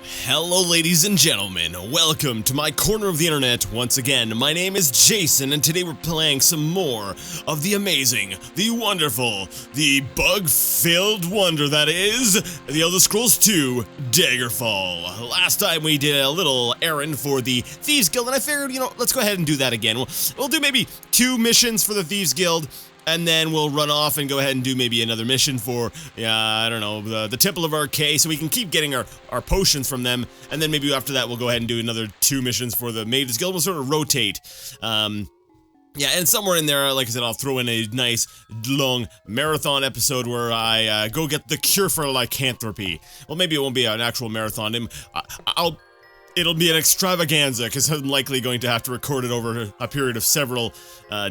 Hello ladies and gentlemen, welcome to my corner of the internet once again. My name is Jason and today we're playing some more of the amazing, the wonderful, the bug-filled wonder that is The Elder Scrolls 2 Daggerfall. Last time we did a little errand for the Thieves Guild and I figured, let's go ahead and do that again. We'll do maybe 2 missions for the Thieves Guild. And then we'll run off and go ahead and do maybe another mission for, I don't know, the Temple of Arcade, so we can keep getting our potions from them. And then maybe after that we'll go ahead and do another 2 missions for the Mages Guild. We'll sort of rotate. Yeah, and somewhere in there, like I said, I'll throw in a nice, long marathon episode where I go get the cure for lycanthropy. Well, maybe it won't be an actual marathon. It'll be an extravaganza, because I'm likely going to have to record it over a period of several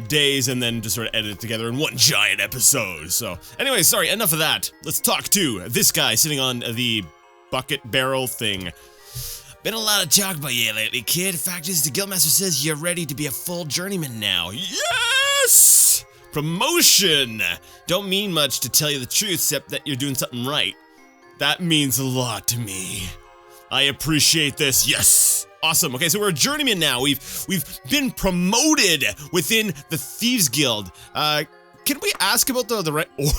days and then just sort of edit it together in one giant episode. So, anyway, sorry, enough of that. Let's talk to this guy sitting on the bucket barrel thing. Been a lot of talk about you lately, kid. Fact is, the Guildmaster says you're ready to be a full journeyman now. Yes! Promotion! Don't mean much to tell you the truth, except that you're doing something right. That means a lot to me. I appreciate this. Yes. Awesome. Okay, so we're a journeyman now. We've been promoted within the Thieves Guild. Can we ask about the right? Oh,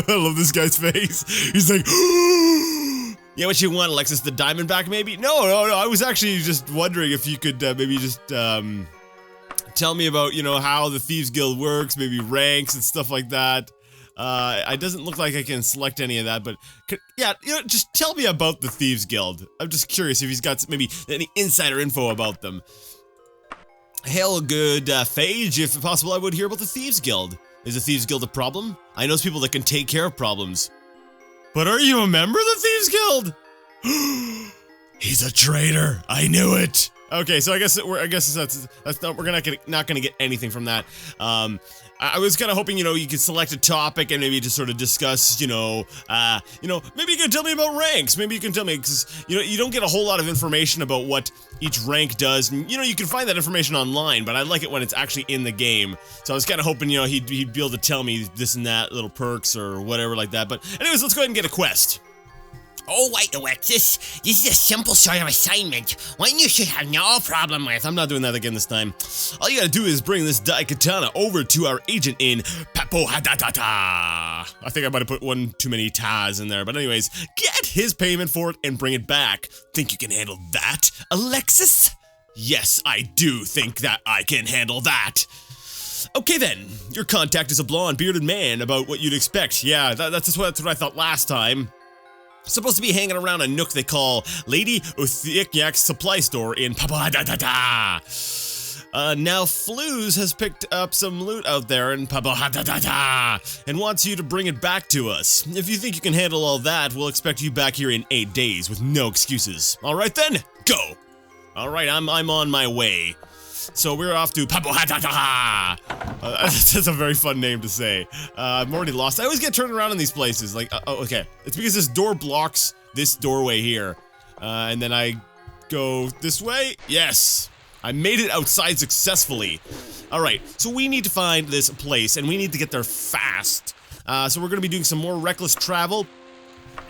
I love this guy's face. He's like, yeah, what you want, Alexis the Diamondback? Maybe? No. I was actually just wondering if you could maybe just tell me about how the Thieves Guild works, maybe ranks and stuff like that. It doesn't look like I can select any of that, but yeah, just tell me about the Thieves Guild. I'm just curious if he's got maybe any insider info about them. Hail, good Phage, if possible, I would hear about the Thieves Guild. Is the Thieves Guild a problem? I know some people that can take care of problems. But are you a member of the Thieves Guild? He's a traitor. I knew it. Okay, so I guess that's not, we're not gonna get anything from that. I was kind of hoping, you could select a topic and maybe just sort of discuss, maybe you can tell me about ranks. Maybe you can tell me, because, you don't get a whole lot of information about what each rank does. And, you can find that information online, but I like it when it's actually in the game. So I was kind of hoping, he'd be able to tell me this and that, little perks or whatever like that. But anyways, let's go ahead and get a quest. Oh, wait, Alexis. This is a simple sort of assignment. One you should have no problem with. I'm not doing that again this time. All you gotta do is bring this Daikatana over to our agent in Papohadata. I think I might have put one too many tas in there, but anyways, get his payment for it and bring it back. Think you can handle that, Alexis? Yes, I do think that I can handle that. Okay then, your contact is a blonde, bearded man, about what you'd expect. Yeah, that's what I thought last time. Supposed to be hanging around a nook they call Lady Uthiak's supply store in Papohadata. Now Flues has picked up some loot out there in Papohadata and wants you to bring it back to us. If you think you can handle all that, we'll expect you back here in 8 days with no excuses. Alright then, go! Alright, I'm on my way. So we're off to Papohadata. That's a very fun name to say. I'm already lost. I always get turned around in these places. Like, okay. It's because this door blocks this doorway here. And then I go this way. Yes. I made it outside successfully. Alright, so we need to find this place, and we need to get there fast. So we're going to be doing some more reckless travel.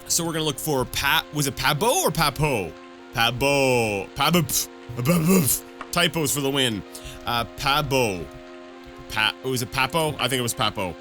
So we're going to look for was it Pabo or Papo? Pabo. Pabo. Typos for the win. Pabo. Was it Papo? I think it was Papo.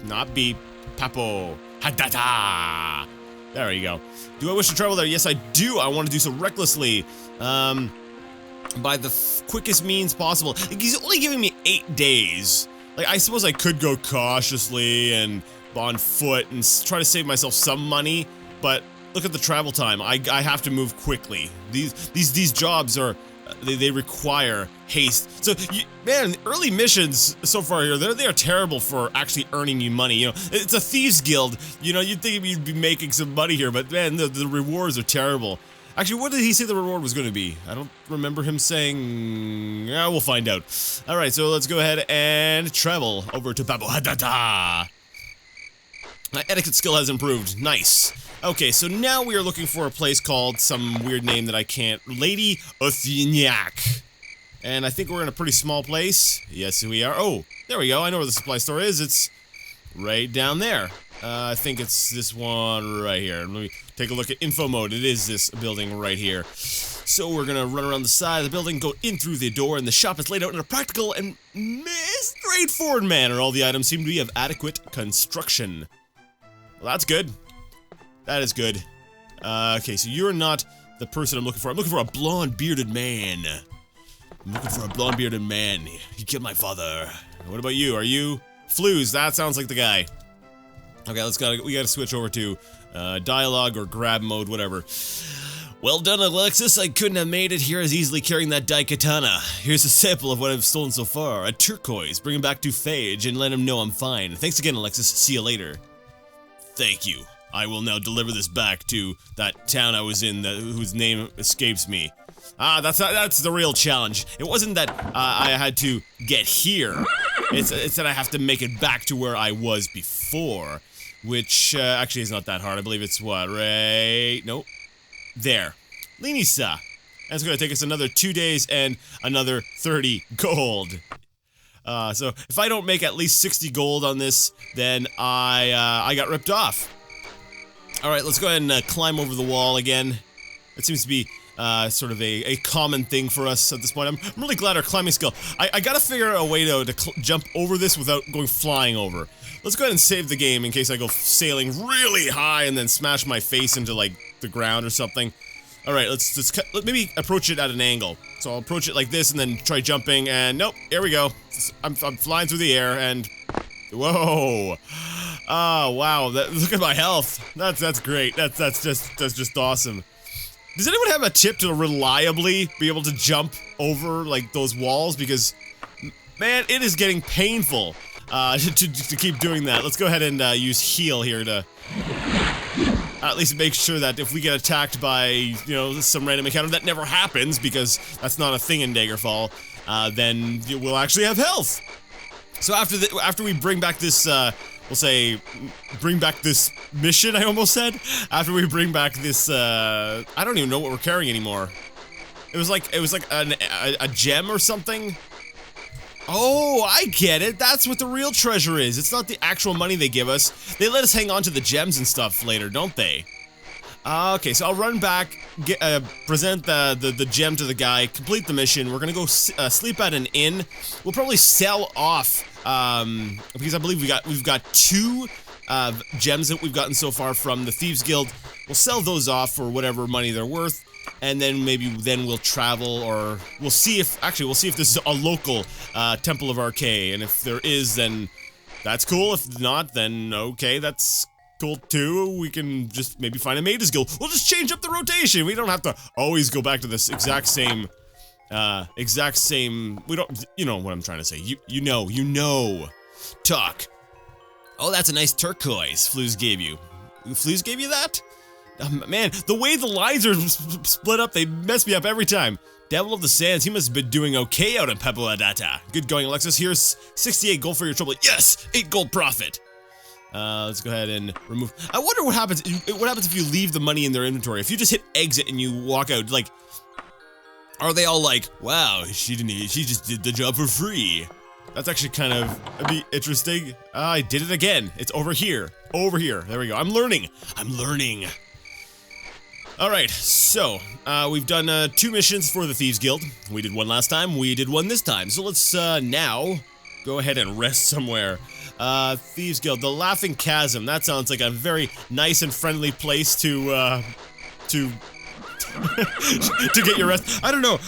Not beep. Papo. Hadata. There you go. Do I wish to travel there? Yes, I do. I want to do so recklessly. By the quickest means possible. Like, he's only giving me 8 days. Like, I suppose I could go cautiously and on foot and try to save myself some money, but look at the travel time. I have to move quickly. These jobs are they require haste. So, man, early missions so far here, they are terrible for actually earning you money. It's a Thieves Guild. You'd think you'd be making some money here, but man, the rewards are terrible. Actually, what did he say the reward was going to be? I don't remember him saying. Yeah, we'll find out. All right, so let's go ahead and travel over to Papohadata. My etiquette skill has improved. Nice. Okay, so now we are looking for a place called some weird name that I can't. Lady Uthiak. And I think we're in a pretty small place. Yes, we are. Oh, there we go. I know where the supply store is. It's right down there. I think it's this one right here. Let me take a look at info mode. It is this building right here. So we're gonna run around the side of the building, go in through the door, and the shop is laid out in a practical and straightforward manner. All the items seem to be of adequate construction. Well, that's good. That is good. Okay, so you're not the person I'm looking for. I'm looking for a blonde bearded man. I'm looking for a blonde bearded man. He killed my father. What about you? Are you Flues? That sounds like the guy. Okay, we gotta switch over to dialogue or grab mode, whatever. Well done, Alexis. I couldn't have made it here as easily carrying that daikatana. Here's a sample of what I've stolen so far. A turquoise. Bring him back to Phage and let him know I'm fine. Thanks again, Alexis. See you later. Thank you. I will now deliver this back to that town I was in whose name escapes me. That's the real challenge. It wasn't that I had to get here. It's that I have to make it back to where I was before. Which, actually is not that hard. I believe it's what, right? Nope. There. Linisa. That's gonna take us another 2 days and another 30 gold. So if I don't make at least 60 gold on this, then I got ripped off. Alright, let's go ahead and climb over the wall again. It seems to be sort of a common thing for us at this point. I'm really glad our climbing skill. I gotta figure out a way to jump over this without going flying over. Let's go ahead and save the game in case I go sailing really high and then smash my face into, like, the ground or something. Alright, let's maybe approach it at an angle. So I'll approach it like this and then try jumping, and nope, here we go. I'm flying through the air, and whoa. Oh, wow, look at my health. That's great. That's just awesome. Does anyone have a tip to reliably be able to jump over, like, those walls? Because, man, it is getting painful to keep doing that. Let's go ahead and use heal here to at least make sure that if we get attacked by, you know, some random encounter, that never happens because that's not a thing in Daggerfall, then we'll actually have health. So after we bring back this, we'll say, bring back this mission, I almost said. After we bring back this, I don't even know what we're carrying anymore. It was like a gem or something. Oh, I get it. That's what the real treasure is. It's not the actual money they give us. They let us hang on to the gems and stuff later, don't they? Okay, so I'll run back, present the gem to the guy, complete the mission. We're gonna go sleep at an inn. We'll probably sell off, because I believe we've got 2 gems that we've gotten so far from the Thieves Guild. We'll sell those off for whatever money they're worth. And then maybe we'll travel, or we'll see if this is a local Temple of Arcade, and if there is, then that's cool. If not, then okay, that's cool too. We can just maybe find a Mages Guild. We'll just change up the rotation. We don't have to always go back to this exact same. We don't. You know what I'm trying to say. You know. Talk. Oh, that's a nice turquoise. Flues gave you. Flues gave you that? Man, the way the lines are split up, they mess me up every time. Devil of the Sands, he must have been doing okay out in Pepoadata. Good going, Alexis. Here's 68 gold for your trouble. Yes! 8 gold profit. Let's go ahead and remove. I wonder what happens if you leave the money in their inventory. If you just hit exit and you walk out, like, are they all like, wow, she just did the job for free? That's actually kind of, that'd be interesting. I did it again. It's over here. Over here. There we go. I'm learning. Alright, so, we've done 2 missions for the Thieves Guild. We did one last time, we did one this time. So let's, now, go ahead and rest somewhere. Thieves Guild, the Laughing Chasm. That sounds like a very nice and friendly place to to get your rest. I don't know.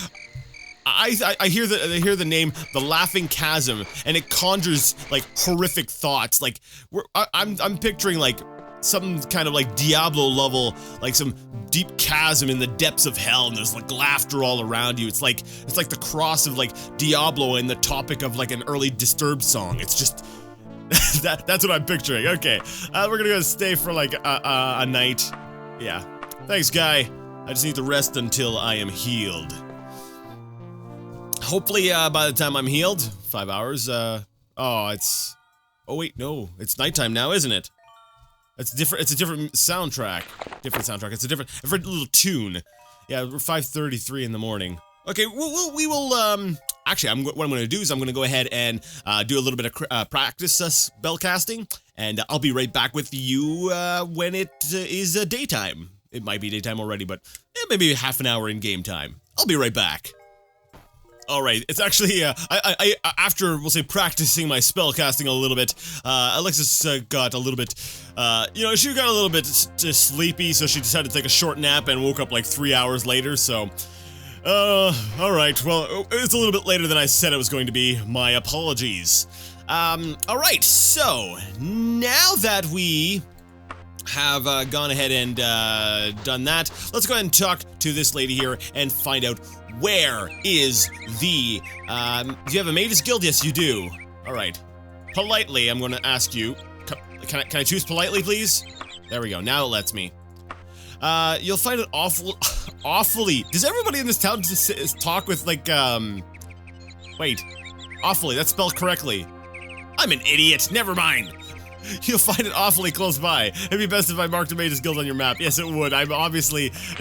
I hear the name, the Laughing Chasm, and it conjures, like, horrific thoughts. Like, I'm picturing, like, some kind of, like, Diablo level, like, some deep chasm in the depths of hell, and there's, like, laughter all around you. It's like the cross of, like, Diablo and the topic of, like, an early Disturbed song. It's just, that's what I'm picturing. Okay, we're gonna go stay for, like, a night. Yeah. Thanks, guy. I just need to rest until I am healed. Hopefully, by the time I'm healed, 5 hours, oh, wait, no, it's nighttime now, isn't it? It's a different soundtrack. It's a different little tune. Yeah, we're 5:33 in the morning. Okay, we will, actually, what I'm gonna do is I'm gonna go ahead and, do a little bit of practice spell casting, and I'll be right back with you, when it is daytime. it might be daytime already, but maybe half an hour in game time. I'll be right back. Alright, it's actually, I after, we'll say, practicing my spell casting a little bit, Alexis got a little bit, you know, she got a little bit sleepy, so she decided to take a short nap and woke up like 3 hours later, so, alright, well, it's a little bit later than I said it was going to be. My apologies. Alright, so, now that we have gone ahead and done that, let's go ahead and talk to this lady here and find out where is the, do you have a Mages Guild? Yes, you do. Alright. Politely, I'm gonna ask you, can I choose politely, please? There we go, now it lets me. You'll find it awfully, does everybody in this town just talk with, like, wait, awfully, that's spelled correctly. I'm an idiot, never mind. You'll find it awfully close by. It'd be best if I marked a Mages Guild on your map. Yes, it would. It's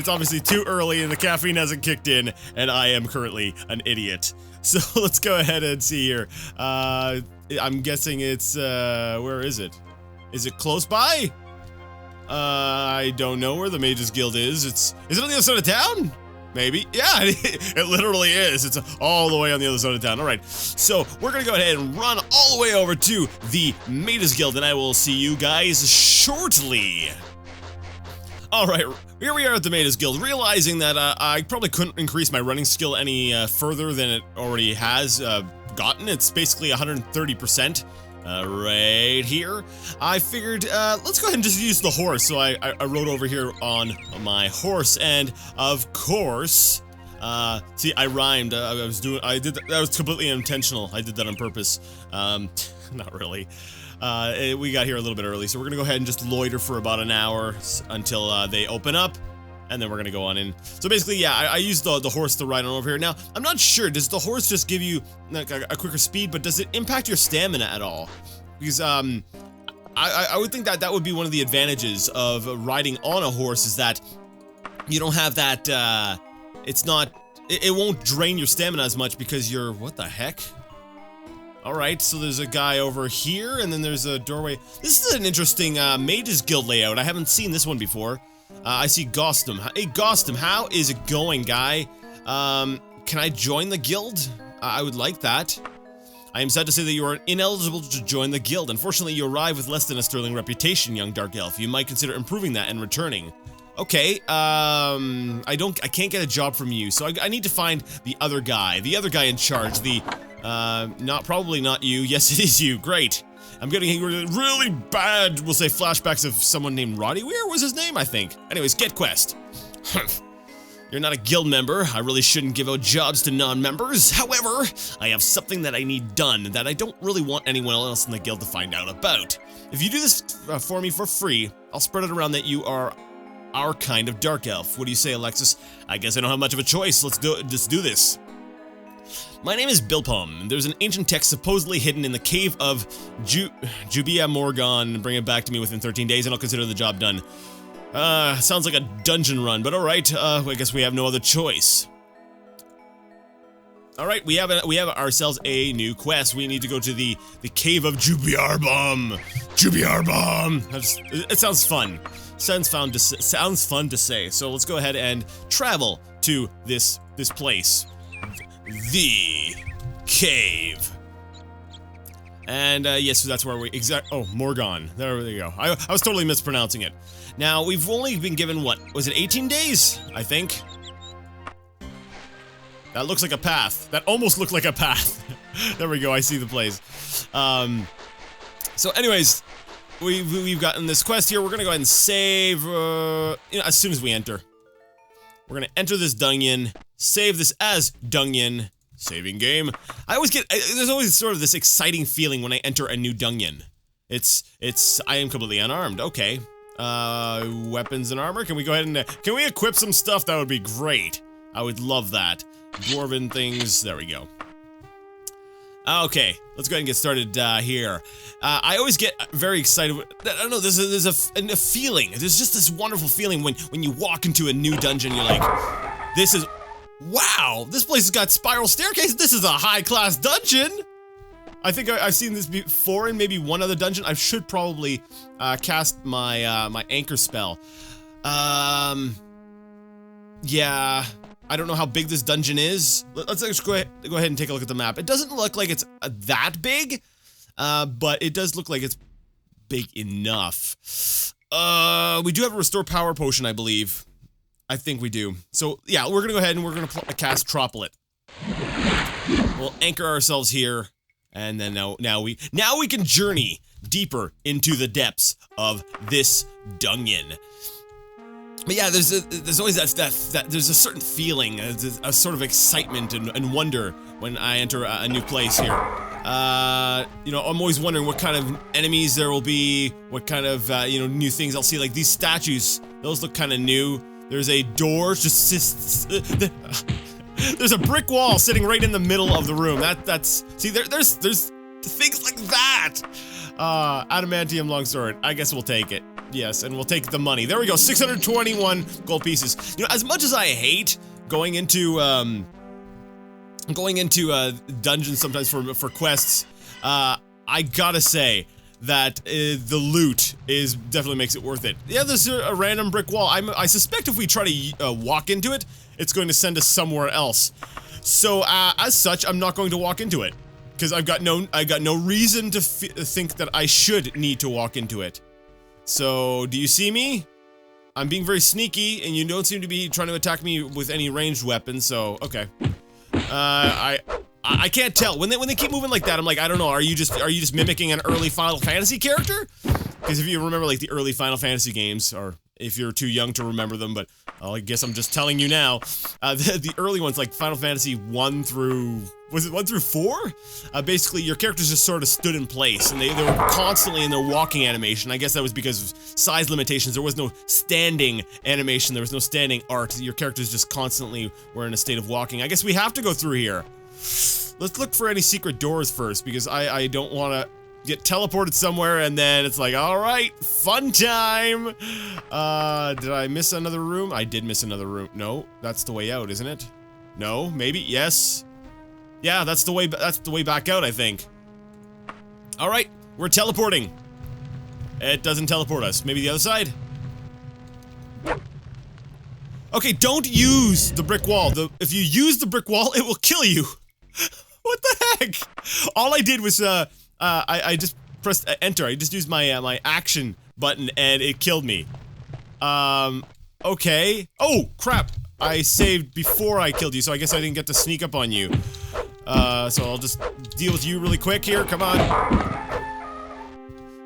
obviously too early and the caffeine hasn't kicked in, and I am currently an idiot. So let's go ahead and see here. I'm guessing it's, where is it? Is it close by? I don't know where the Mages Guild is. Is it on the other side of town? Maybe. Yeah, it literally is. It's all the way on the other side of town. All right, so we're gonna go ahead and run all the way over to the Mages Guild, and I will see you guys shortly. All right, here we are at the Mages Guild, realizing that I probably couldn't increase my running skill any further than it already has gotten. It's basically 130%. Right here. I figured, let's go ahead and just use the horse. So I rode over here on my horse, and of course, see, I rhymed. That was completely intentional. I did that on purpose. Not really. We got here a little bit early, so we're gonna go ahead and just loiter for about an hour until they open up. And then we're gonna go on in. So basically, yeah, I used the horse to ride on over here. Now, I'm not sure, does the horse just give you like a quicker speed, but does it impact your stamina at all? Because, I would think that would be one of the advantages of riding on a horse, is that you don't have that, it won't drain your stamina as much because you're, what the heck? Alright, so there's a guy over here, and then there's a doorway. This is an interesting, Mages Guild layout. I haven't seen this one before. I see Gostum. Hey, Gostum, how is it going, guy? Can I join the guild? I would like that. I am sad to say that you are ineligible to join the guild. Unfortunately, you arrive with less than a sterling reputation, young dark elf. You might consider improving that and returning. Okay, I can't get a job from you, so I need to find the other guy in charge, probably not you. Yes, it is you. Great. I'm getting really bad, we'll say, flashbacks of someone named Roddy Weir was his name, I think. Anyways, get quest. You're not a guild member. I really shouldn't give out jobs to non-members. However, I have something that I need done that I don't really want anyone else in the guild to find out about. If you do this for me for free, I'll spread it around that you are our kind of dark elf. What do you say, Alexis? I guess I don't have much of a choice. Let's do this. My name is Bilpom, and there's an ancient text supposedly hidden in the cave of Jubia Morgan. Bring it back to me within 13 days, and I'll consider the job done. Sounds like a dungeon run, but alright, I guess we have no other choice. Alright, we have ourselves a new quest. We need to go to the cave of Jubiarbum. It sounds fun. Sounds fun to say. So let's go ahead and travel to this place. The cave. And yes, so that's where Morgan. There we go. I was totally mispronouncing it. Now, we've only been given, what, was it 18 days? I think. That looks like a path. That almost looked like a path. There we go, I see the place. So anyways, we've gotten this quest here. We're gonna go ahead and save, as soon as we enter. We're gonna enter this dungeon, save this as dungeon, saving game. There's always sort of this exciting feeling when I enter a new dungeon. I am completely unarmed, okay. Weapons and armor, can we go ahead and, can we equip some stuff? That would be great. I would love that. Dwarven things, there we go. Okay, let's go ahead and get started here. I always get very excited. I don't know, there's a feeling. There's just this wonderful feeling when you walk into a new dungeon. You're like, wow, this place has got spiral staircases. This is a high-class dungeon. I think I've seen this before in maybe one other dungeon. I should probably cast my my anchor spell. Yeah, I don't know how big this dungeon is. Let's just go ahead and take a look at the map. It doesn't look like it's that big, but it does look like it's big enough. We do have a restore power potion, I believe. I think we do. So yeah, we're gonna go ahead and we're gonna cast Troplet. We'll anchor ourselves here, and then now we can journey deeper into the depths of this dungeon. But yeah, there's always that there's a certain feeling, a sort of excitement and wonder when I enter a new place here. You know, I'm always wondering what kind of enemies there will be, what kind of, you know, new things I'll see. Like these statues, those look kind of new. There's a door, there's a brick wall sitting right in the middle of the room. See, there's things like that. Adamantium longsword, I guess we'll take it. Yes, and we'll take the money. There we go, 621 gold pieces. You know, as much as I hate going into dungeons sometimes for quests, I gotta say that the loot definitely makes it worth it. Yeah, there's a random brick wall. I suspect if we try to walk into it, it's going to send us somewhere else. So as such, I'm not going to walk into it because I got no reason to think that I should need to walk into it. So, do you see me? I'm being very sneaky, and you don't seem to be trying to attack me with any ranged weapons, so, okay. I can't tell. When they keep moving like that, I'm like, I don't know, are you just mimicking an early Final Fantasy character? Because if you remember, like, the early Final Fantasy games, or if you're too young to remember them, but I guess I'm just telling you now, the early ones, like Final Fantasy 1 through... Was it 1 through 4? Basically, your characters just sort of stood in place, and they were constantly in their walking animation. I guess that was because of size limitations. There was no standing animation. There was no standing art. Your characters just constantly were in a state of walking. I guess we have to go through here. Let's look for any secret doors first, because I don't want to get teleported somewhere, and then it's like, alright, fun time! Did I miss another room? I did miss another room. No, that's the way out, isn't it? No, maybe, yes. Yeah, that's the way back out, I think. Alright, we're teleporting. It doesn't teleport us. Maybe the other side? Okay, don't use the brick wall. If you use the brick wall, it will kill you. What the heck? All I did was, I just pressed enter. I just used my, my action button and it killed me. Okay. Oh, crap. I saved before I killed you, so I guess I didn't get to sneak up on you. So I'll just deal with you really quick here, come on.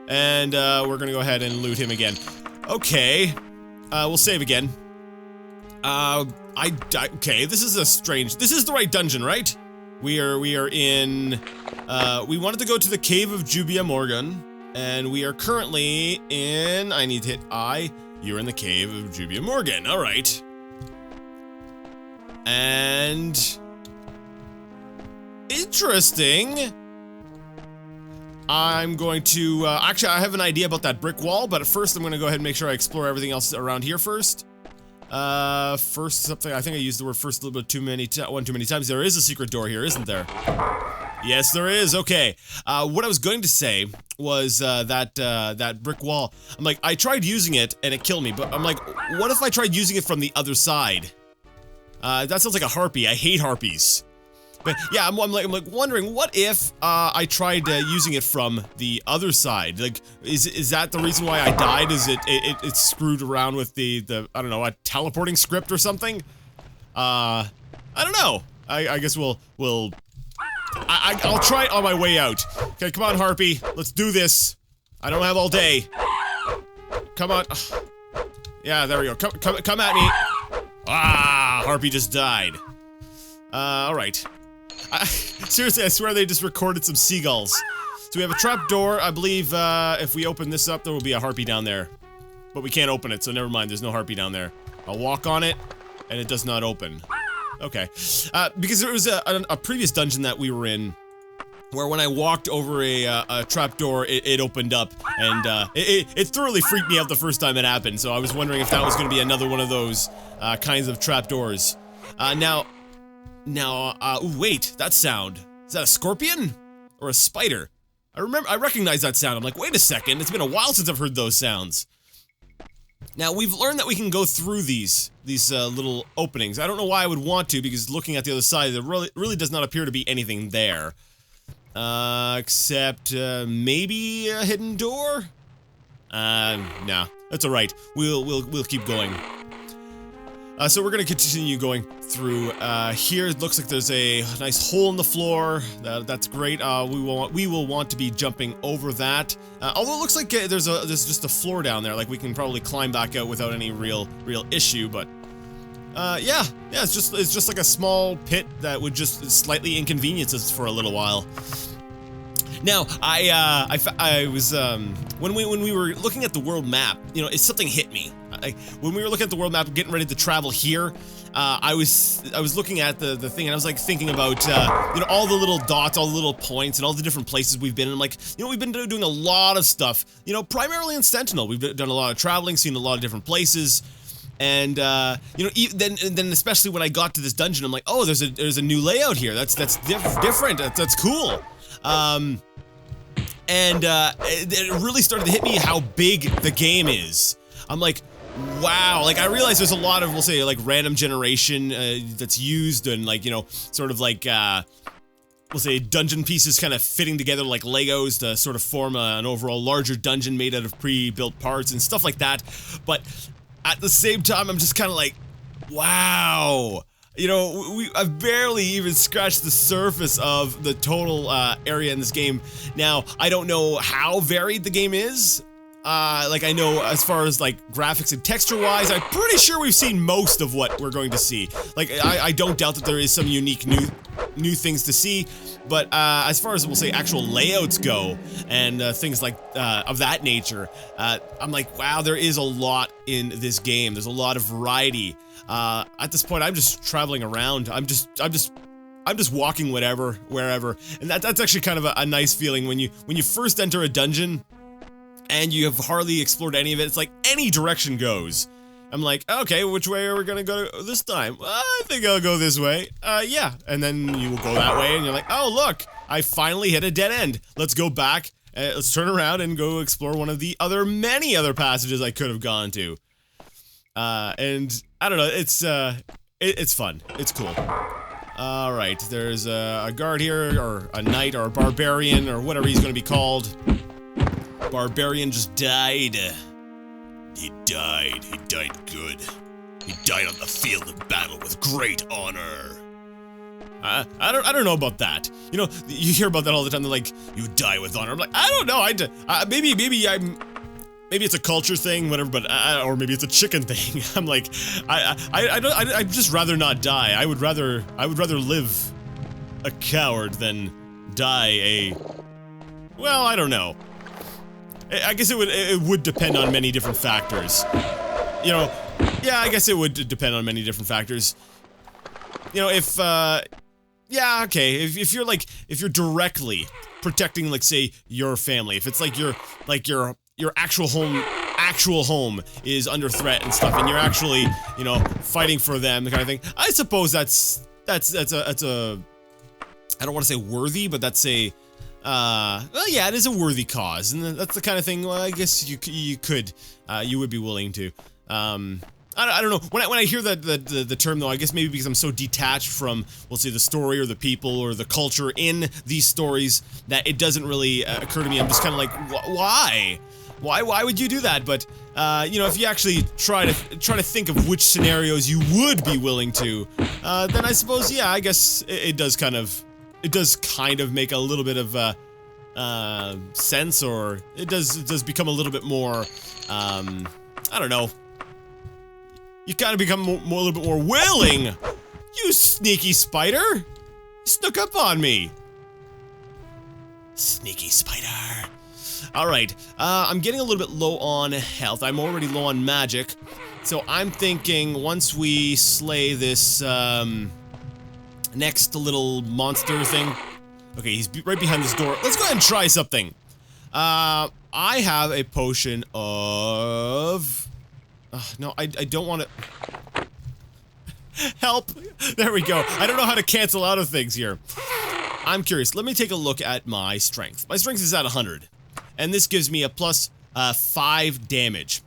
And, we're gonna go ahead and loot him again. Okay. We'll save again. Okay, this is the right dungeon, right? We are in, we wanted to go to the Cave of Jubia Morgan, and we are currently in, I need to hit I, you're in the Cave of Jubia Morgan, alright. And... interesting. I'm going to, actually I have an idea about that brick wall, but first I'm gonna go ahead and make sure I explore everything else around here first. First something, I think I used the word first a little bit too many times. There is a secret door here, isn't there? Yes, there is, okay. What I was going to say was, that brick wall. I'm like, I tried using it and it killed me, but I'm like, what if I tried using it from the other side? That sounds like a harpy. I hate harpies. But yeah, I'm like wondering, what if I tried using it from the other side? Like, is that the reason why I died? Is it screwed around with the I don't know, a teleporting script or something? I don't know. I guess I'll try it on my way out. Okay, come on, Harpy, let's do this. I don't have all day. Come on. Yeah, there we go. Come at me. Ah, Harpy just died. Alright. Seriously, I swear they just recorded some seagulls. So we have a trap door. I believe, if we open this up, there will be a harpy down there. But we can't open it, so never mind, there's no harpy down there. I'll walk on it, and it does not open. Okay. Because there was a previous dungeon that we were in, where when I walked over a trap door, it opened up, and, it thoroughly freaked me out the first time it happened, so I was wondering if that was gonna be another one of those, kinds of trap doors. Ooh, wait, that sound. Is that a scorpion? Or a spider? I recognize that sound. I'm like, wait a second, it's been a while since I've heard those sounds. Now, we've learned that we can go through these little openings. I don't know why I would want to, because looking at the other side, there really does not appear to be anything there. Except, maybe a hidden door? Nah, that's alright. We'll keep going. So we're gonna continue going through. Here it looks like there's a nice hole in the floor. That's great. We will want to be jumping over that. Although it looks like there's just a floor down there. Like we can probably climb back out without any real issue. But yeah, it's just like a small pit that would just slightly inconvenience us for a little while. Now, I was, when we were looking at the world map, you know, something hit me. When we were looking at the world map, getting ready to travel here, I was looking at the thing, and I was, like, thinking about, you know, all the little dots, all the little points, and all the different places we've been, and I'm like, you know, we've been doing a lot of stuff, you know, primarily in Sentinel. We've done a lot of traveling, seen a lot of different places, and, you know, then especially when I got to this dungeon, I'm like, oh, there's a new layout here. That's different. That's cool. And it really started to hit me how big the game is. I'm like, wow, like I realize there's a lot of, we'll say, like random generation that's used, and like, you know, sort of like, we'll say dungeon pieces kind of fitting together like Legos to sort of form an overall larger dungeon made out of pre-built parts and stuff like that. But at the same time, I'm just kind of like, wow. You know, I've barely even scratched the surface of the total area in this game. Now, I don't know how varied the game is. Like, I know as far as, like, graphics and texture-wise, I'm pretty sure we've seen most of what we're going to see. Like, I don't doubt that there is some unique new things to see, but as far as, we'll say, actual layouts go, and things like, of that nature, I'm like, wow, there is a lot in this game. There's a lot of variety. At this point, I'm just traveling around. I'm just walking wherever, and that's actually kind of a nice feeling when you first enter a dungeon, and you have hardly explored any of it. It's like any direction goes. I'm like, okay, which way are we gonna go this time? I think I'll go this way. Yeah, and then you will go that way, and you're like, oh look, I finally hit a dead end. Let's go back. Let's turn around and go explore one of the many other passages I could have gone to. And I don't know, it's fun. It's cool. Alright, there's a guard here, or a knight, or a barbarian, or whatever he's gonna be called. Barbarian just died. He died good. He died on the field of battle with great honor. I don't know about that. You know, you hear about that all the time. They're like, you die with honor. I'm like, I don't know. Maybe it's a culture thing, whatever, but or maybe it's a chicken thing. I'm like, I'd just rather not die. I would rather live a coward than die well, I don't know. I guess it would depend on many different factors. You know, yeah, I guess it would depend on many different factors. You know, yeah, okay, if you're directly protecting, like, say, your family, if it's like your actual home is under threat and stuff, and you're actually, you know, fighting for them, the kind of thing, I suppose that's a, I don't want to say worthy, but that's a, well, yeah, it is a worthy cause, and that's the kind of thing, well, I guess you would be willing to. I don't know, when I hear the term, though, I guess maybe because I'm so detached from, we'll say, the story or the people or the culture in these stories, that it doesn't really occur to me. I'm just kind of like, why? Why would you do that? But, you know, if you actually try to think of which scenarios you would be willing to, then I suppose, yeah, I guess it does kind of make a little bit of, sense, or it does become a little bit more, I don't know. You kind of become a little bit more willing. You sneaky spider! You snuck up on me. Sneaky spider. Alright, I'm getting a little bit low on health. I'm already low on magic. So I'm thinking once we slay this, next little monster thing. Okay, he's right behind this door. Let's go ahead and try something. I have a potion of... no, I don't want to... Help! There we go. I don't know how to cancel out of things here. I'm curious. Let me take a look at my strength. My strength is at 100. And this gives me a plus 5 damage.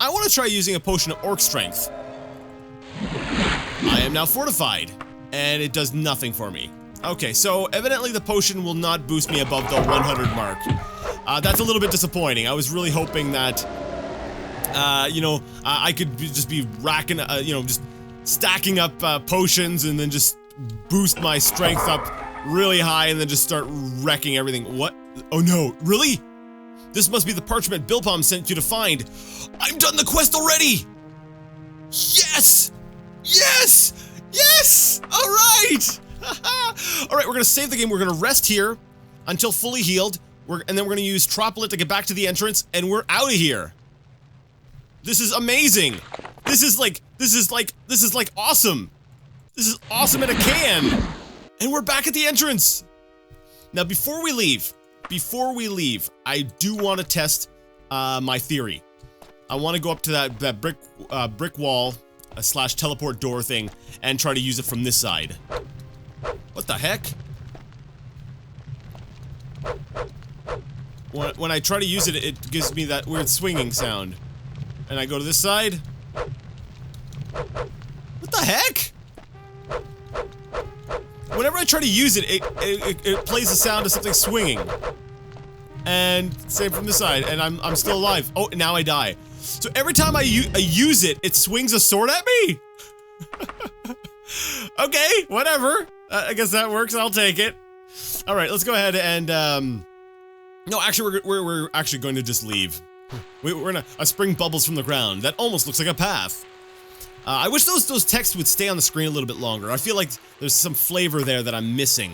I want to try using a potion of orc strength. I am now fortified, and it does nothing for me. Okay, so evidently the potion will not boost me above the 100 mark. That's a little bit disappointing. I was really hoping that, you know, I could just be racking, you know, just stacking up potions and then just boost my strength up really high and then just start wrecking everything. What? Oh no, really? This must be the parchment Bilpom sent you to find. I've done the quest already! Yes! Yes! Yes! Alright! Alright, we're gonna save the game. We're gonna rest here until fully healed. And then we're gonna use Tropolit to get back to the entrance, and we're out of here. This is amazing. This is like awesome. This is awesome in a can. And we're back at the entrance. Now, before we leave, I do want to test my theory. I want to go up to that brick wall slash teleport door thing and try to use it from this side. What the heck? When I try to use it, it gives me that weird swinging sound. And I go to this side. What the heck? Whenever I try to use it, it plays the sound of something swinging. And same from this side, and I'm still alive. Oh, now I die. So every time I use it, it swings a sword at me? Okay, whatever. I guess that works, I'll take it. Alright, let's go ahead and, no, actually, we're actually going to just leave. We're gonna spring bubbles from the ground. That almost looks like a path. I wish those texts would stay on the screen a little bit longer. I feel like there's some flavor there that I'm missing.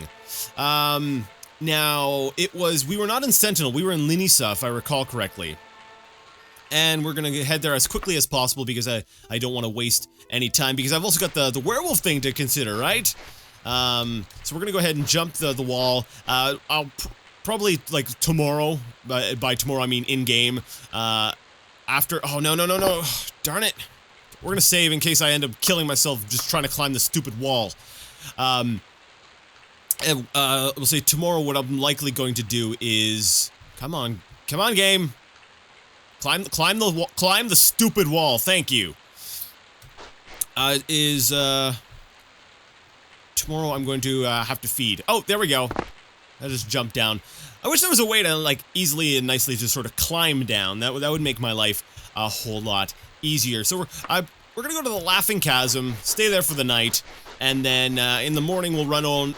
Now, we were not in Sentinel, we were in Linisa, if I recall correctly. And we're gonna head there as quickly as possible because I don't want to waste any time, because I've also got the werewolf thing to consider, right? So we're gonna go ahead and jump the wall. I'll probably, like, tomorrow, by tomorrow I mean in-game, after, oh, no, darn it. We're gonna save in case I end up killing myself just trying to climb the stupid wall. And, we'll say tomorrow what I'm likely going to do is, come on game. Climb the stupid wall, thank you. Tomorrow I'm going to, have to feed. Oh, there we go. I just jumped down. I wish there was a way to, like, easily and nicely just sort of climb down. That would make my life a whole lot easier. So we're gonna go to the Laughing Chasm, stay there for the night, and then in the morning we'll run on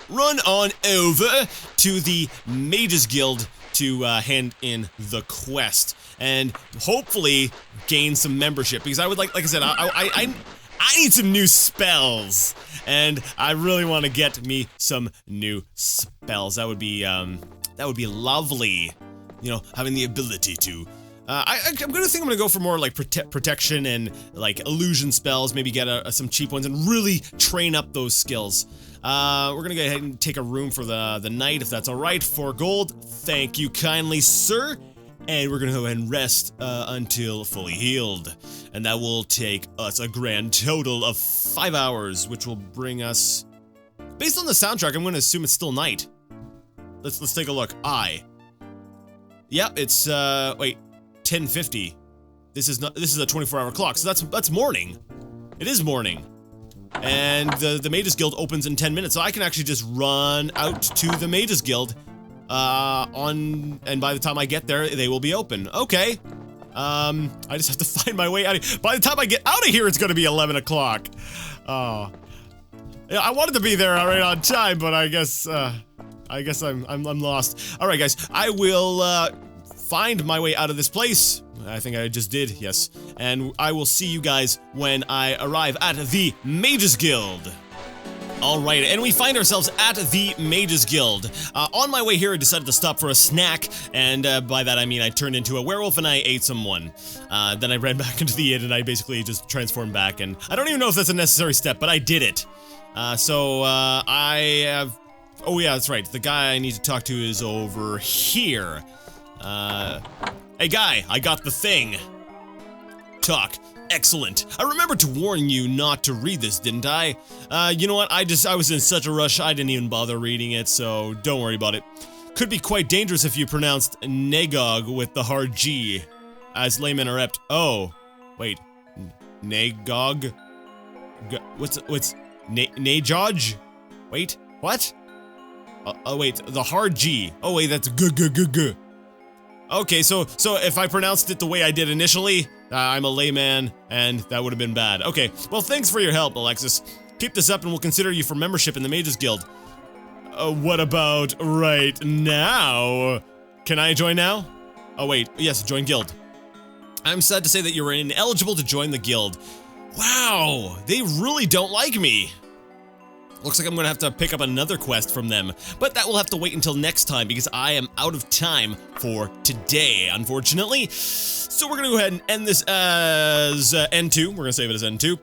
over to the Mages Guild to hand in the quest and hopefully gain some membership, because I would like I said, I need some new spells, and I really want to get me some new spells. That would be lovely, you know, having the ability to. I'm gonna go for more like protection and like illusion spells, maybe get some cheap ones and really train up those skills. We're gonna go ahead and take a room for the night, if that's alright, 4 gold. Thank you kindly, sir. And we're gonna go ahead and rest until fully healed. And that will take us a grand total of 5 hours, which will bring us, based on the soundtrack, I'm gonna assume it's still night. Let's take a look. Yep, it's wait, 10:50. This is a 24-hour clock, so that's morning. It is morning. And the Mages Guild opens in 10 minutes, so I can actually just run out to the Mages Guild and by the time I get there, they will be open. Okay. I just have to find my way out of here. By the time I get out of here, it's gonna be 11 o'clock. Oh. Yeah, I wanted to be there right on time, but I guess I'm lost. Alright guys, I will find my way out of this place. I think I just did, yes. And I will see you guys when I arrive at the Mages Guild. Alright, and we find ourselves at the Mages Guild. On my way here, I decided to stop for a snack, and by that I mean I turned into a werewolf and I ate someone. Then I ran back into the inn and I basically just transformed back, and I don't even know if that's a necessary step, but I did it. I have... Oh yeah, that's right, the guy I need to talk to is over here. Hey guy, I got the thing. Talk. Excellent. I remembered to warn you not to read this, didn't I? You know what, I was in such a rush, I didn't even bother reading it, so don't worry about it. Could be quite dangerous if you pronounced Nagog with the hard G, as laymen are apt. Oh. Wait. Nagog? What's Najoj? Wait, what? Oh wait, the hard G. Oh wait, that's g. Okay, so if I pronounced it the way I did initially, I'm a layman, and that would have been bad. Okay, well thanks for your help, Alexis. Keep this up and we'll consider you for membership in the Mages Guild. What about right now? Can I join now? Oh wait, yes, join guild. I'm sad to say that you're ineligible to join the guild. Wow, they really don't like me. Looks like I'm gonna have to pick up another quest from them, but that will have to wait until next time because I am out of time for today, unfortunately. So we're gonna go ahead and end this as N2. We're gonna save it as N2.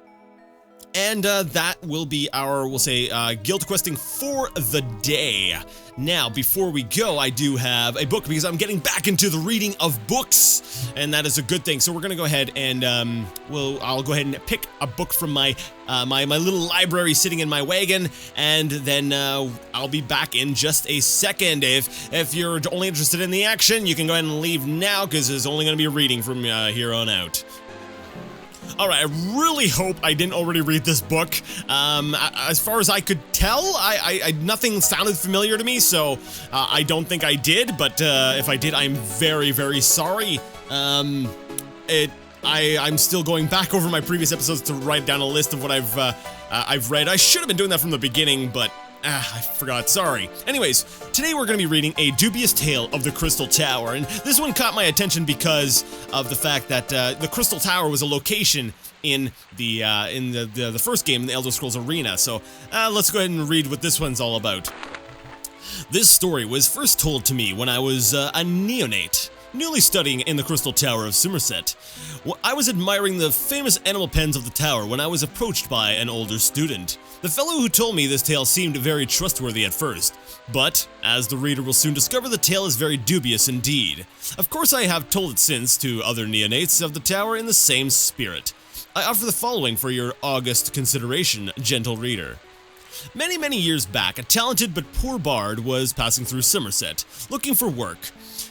And that will be our, we'll say, guild questing for the day. Now, before we go, I do have a book because I'm getting back into the reading of books, and that is a good thing. So we're gonna go ahead and I'll go ahead and pick a book from my my little library sitting in my wagon, and then I'll be back in just a second. If you're only interested in the action, you can go ahead and leave now because there's only gonna be a reading from here on out. Alright, I really hope I didn't already read this book. As far as I could tell, nothing sounded familiar to me, so I don't think I did, but if I did, I'm very, very sorry. I'm still going back over my previous episodes to write down a list of what I've read. I should have been doing that from the beginning, but I forgot, sorry. Anyways, today we're going to be reading A Dubious Tale of the Crystal Tower, and this one caught my attention because of the fact that the Crystal Tower was a location in the first game, the Elder Scrolls Arena, so let's go ahead and read what this one's all about. This story was first told to me when I was a neonate, newly studying in the Crystal Tower of Somerset. I was admiring the famous animal pens of the tower when I was approached by an older student. The fellow who told me this tale seemed very trustworthy at first, but, as the reader will soon discover, the tale is very dubious indeed. Of course I have told it since to other neonates of the tower in the same spirit. I offer the following for your august consideration, gentle reader. Many, many years back, a talented but poor bard was passing through Somerset, looking for work.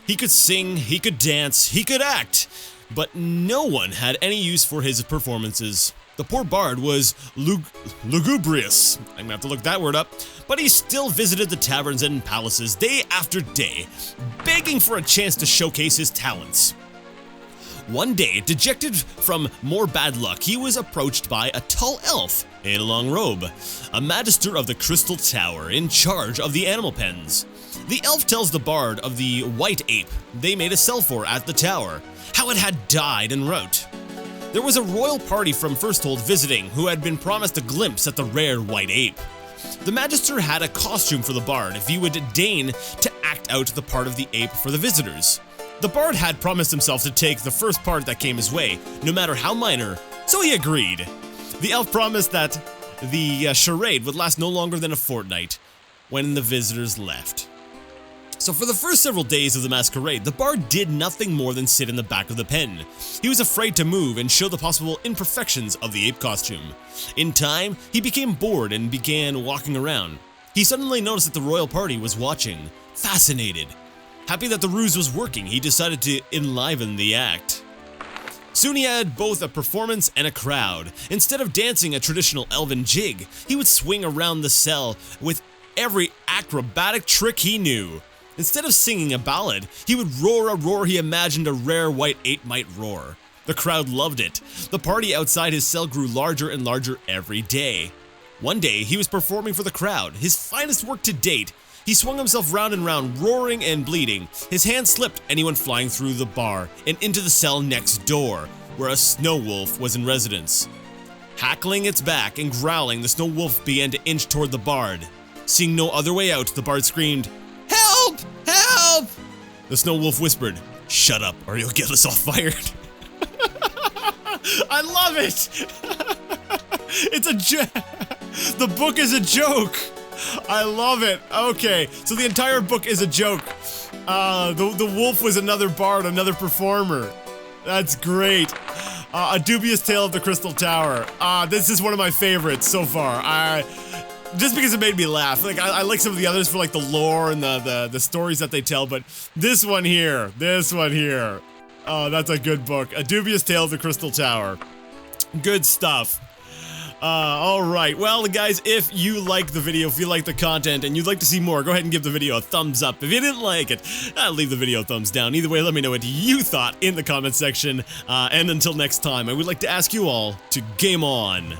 He could sing, he could dance, he could act, but no one had any use for his performances. The poor bard was lugubrious, I'm gonna have to look that word up, but he still visited the taverns and palaces day after day, begging for a chance to showcase his talents. One day, dejected from more bad luck, he was approached by a tall elf in a long robe, a magister of the Crystal Tower in charge of the animal pens. The elf tells the bard of the white ape they made a sell for at the tower, how it had died and wrote. There was a royal party from Firsthold visiting who had been promised a glimpse at the rare white ape. The magister had a costume for the bard if he would deign to act out the part of the ape for the visitors. The bard had promised himself to take the first part that came his way, no matter how minor, so he agreed. The elf promised that the charade would last no longer than a fortnight when the visitors left. So for the first several days of the masquerade, the bard did nothing more than sit in the back of the pen. He was afraid to move and show the possible imperfections of the ape costume. In time, he became bored and began walking around. He suddenly noticed that the royal party was watching, fascinated. Happy that the ruse was working, he decided to enliven the act. Soon he had both a performance and a crowd. Instead of dancing a traditional elven jig, he would swing around the cell with every acrobatic trick he knew. Instead of singing a ballad, he would roar a roar he imagined a rare white ape might roar. The crowd loved it. The party outside his cell grew larger and larger every day. One day, he was performing for the crowd, his finest work to date. He swung himself round and round, roaring and bleeding. His hand slipped and he went flying through the bar and into the cell next door, where a snow wolf was in residence. Hackling its back and growling, the snow wolf began to inch toward the bard. Seeing no other way out, the bard screamed, "Help! Help!" The snow wolf whispered, "Shut up or you'll get us all fired." I love it! It's a the book is a joke. I love it. Okay, so the entire book is a joke. The wolf was another bard, another performer. That's great. A Dubious Tale of the Crystal Tower. This is one of my favorites so far. Just because it made me laugh. Like I like some of the others for like the lore and the stories that they tell, but this one here. Oh, that's a good book. A Dubious Tale of the Crystal Tower. Good stuff. Alright, well guys, if you like the video, if you like the content, and you'd like to see more, go ahead and give the video a thumbs up. If you didn't like it, leave the video a thumbs down. Either way, let me know what you thought in the comment section, and until next time, I would like to ask you all to game on.